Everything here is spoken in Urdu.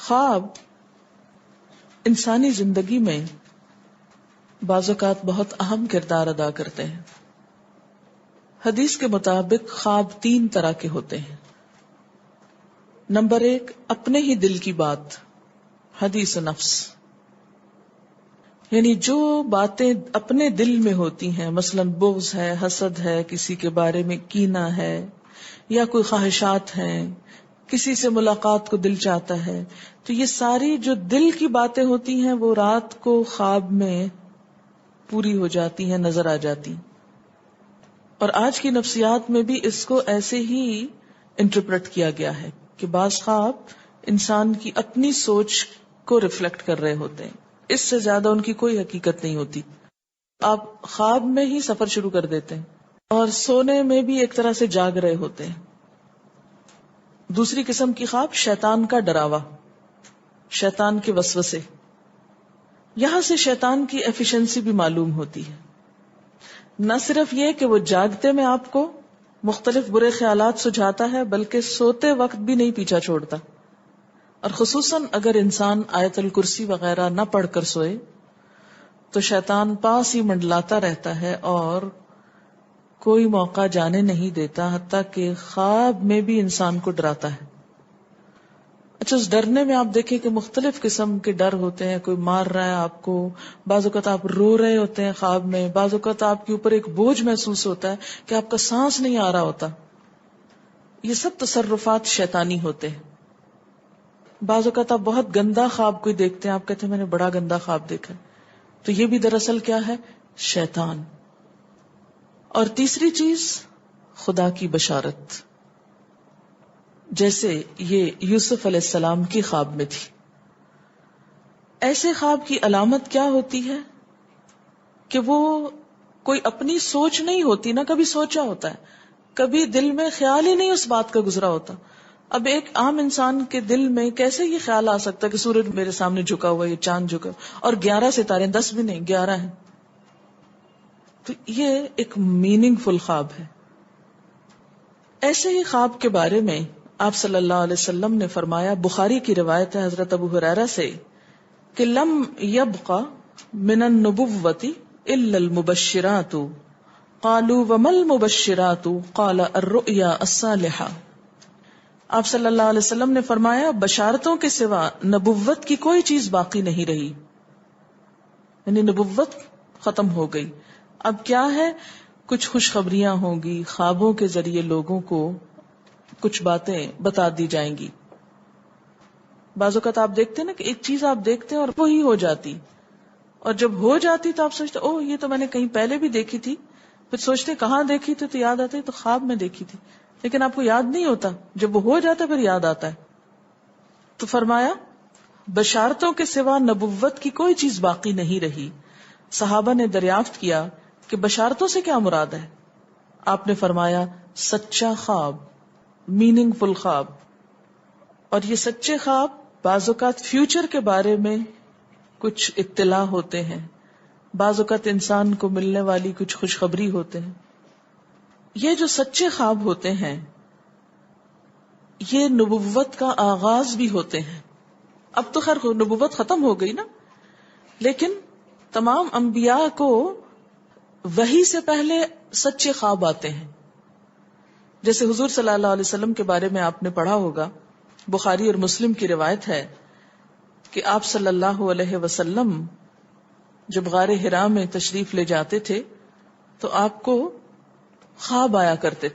خواب انسانی زندگی میں بعض اوقات بہت اہم کردار ادا کرتے ہیں. حدیث کے مطابق خواب 3 طرح کے ہوتے ہیں. نمبر 1، اپنے ہی دل کی بات، حدیث نفس، یعنی جو باتیں اپنے دل میں ہوتی ہیں، مثلا بغض ہے، حسد ہے، کسی کے بارے میں کینہ ہے، یا کوئی خواہشات ہیں، کسی سے ملاقات کو دل چاہتا ہے، تو یہ ساری جو دل کی باتیں ہوتی ہیں وہ رات کو خواب میں پوری ہو جاتی ہیں، نظر آ جاتی. اور آج کی نفسیات میں بھی اس کو ایسے ہی انٹرپریٹ کیا گیا ہے کہ بعض خواب انسان کی اپنی سوچ کو ریفلیکٹ کر رہے ہوتے ہیں، اس سے زیادہ ان کی کوئی حقیقت نہیں ہوتی. آپ خواب میں ہی سفر شروع کر دیتے ہیں اور سونے میں بھی ایک طرح سے جاگ رہے ہوتے ہیں. دوسری قسم کی خواب شیطان کا ڈراوا، شیطان کے وسوسے. یہاں سے شیطان کی ایفیشنسی بھی معلوم ہوتی ہے. نہ صرف یہ کہ وہ جاگتے میں آپ کو مختلف برے خیالات سجھاتا ہے، بلکہ سوتے وقت بھی نہیں پیچھا چھوڑتا. اور خصوصاً اگر انسان آیت الکرسی وغیرہ نہ پڑھ کر سوئے تو شیطان پاس ہی منڈلاتا رہتا ہے اور کوئی موقع جانے نہیں دیتا، حتیٰ کہ خواب میں بھی انسان کو ڈراتا ہے. اچھا، اس ڈرنے میں آپ دیکھیں کہ مختلف قسم کے ڈر ہوتے ہیں. کوئی مار رہا ہے آپ کو، بعض اوقات آپ رو رہے ہوتے ہیں خواب میں، بعض اوقات آپ کے اوپر ایک بوجھ محسوس ہوتا ہے کہ آپ کا سانس نہیں آ رہا ہوتا. یہ سب تصرفات شیطانی ہوتے ہیں. بعض اوقات آپ بہت گندا خواب کوئی دیکھتے ہیں، آپ کہتے ہیں میں نے بڑا گندا خواب دیکھا، تو یہ بھی دراصل کیا ہے؟ شیطان. اور تیسری چیز خدا کی بشارت، جیسے یہ یوسف علیہ السلام کی خواب میں تھی. ایسے خواب کی علامت کیا ہوتی ہے کہ وہ کوئی اپنی سوچ نہیں ہوتی، نہ کبھی سوچا ہوتا ہے، کبھی دل میں خیال ہی نہیں اس بات کا گزرا ہوتا. اب ایک عام انسان کے دل میں کیسے یہ خیال آ سکتا ہے کہ سورج میرے سامنے جھکا ہوا، یہ چاند جھکا، اور 11 ستارے، 10 بھی نہیں، 11 ہیں. تو یہ ایک میننگ فل خواب ہے. ایسے ہی خواب کے بارے میں آپ صلی اللہ علیہ وسلم نے فرمایا، بخاری کی روایت ہے حضرت ابو ہریرہ سے، کہ لم یبق من النبوۃ الا المبشرات. قالوا وما المبشرات؟ قال الرؤیا الصالحہ. آپ صلی اللہ علیہ وسلم نے فرمایا، بشارتوں کے سوا نبوت کی کوئی چیز باقی نہیں رہی، یعنی نبوت ختم ہو گئی. اب کیا ہے؟ کچھ خوشخبریاں ہوں گی، خوابوں کے ذریعے لوگوں کو کچھ باتیں بتا دی جائیں گی. بعض اوقات آپ دیکھتے ہیں نا کہ ایک چیز آپ دیکھتے ہیں اور وہی ہو جاتی، اور جب ہو جاتی تو آپ سوچتے اوہ یہ تو میں نے کہیں پہلے بھی دیکھی تھی، پھر سوچتے کہاں دیکھی تھی، تو یاد آتی تو خواب میں دیکھی تھی، لیکن آپ کو یاد نہیں ہوتا. جب وہ ہو جاتا پھر یاد آتا ہے. تو فرمایا بشارتوں کے سوا نبوت کی کوئی چیز باقی نہیں رہی. صحابہ نے دریافت کیا کہ بشارتوں سے کیا مراد ہے؟ آپ نے فرمایا سچا خواب، میننگ فل خواب. اور یہ سچے خواب بعض اوقات فیوچر کے بارے میں کچھ اطلاع ہوتے ہیں، بعض اوقات انسان کو ملنے والی کچھ خوشخبری ہوتے ہیں. یہ جو سچے خواب ہوتے ہیں یہ نبوت کا آغاز بھی ہوتے ہیں. اب تو خیر نبوت ختم ہو گئی نا، لیکن تمام انبیاء کو وحی سے پہلے سچے خواب آتے ہیں. جیسے حضور صلی اللہ علیہ وسلم کے بارے میں آپ نے پڑھا ہوگا، بخاری اور مسلم کی روایت ہے کہ آپ صلی اللہ علیہ وسلم جب غار حرا میں تشریف لے جاتے تھے تو آپ کو خواب آیا کرتے تھے.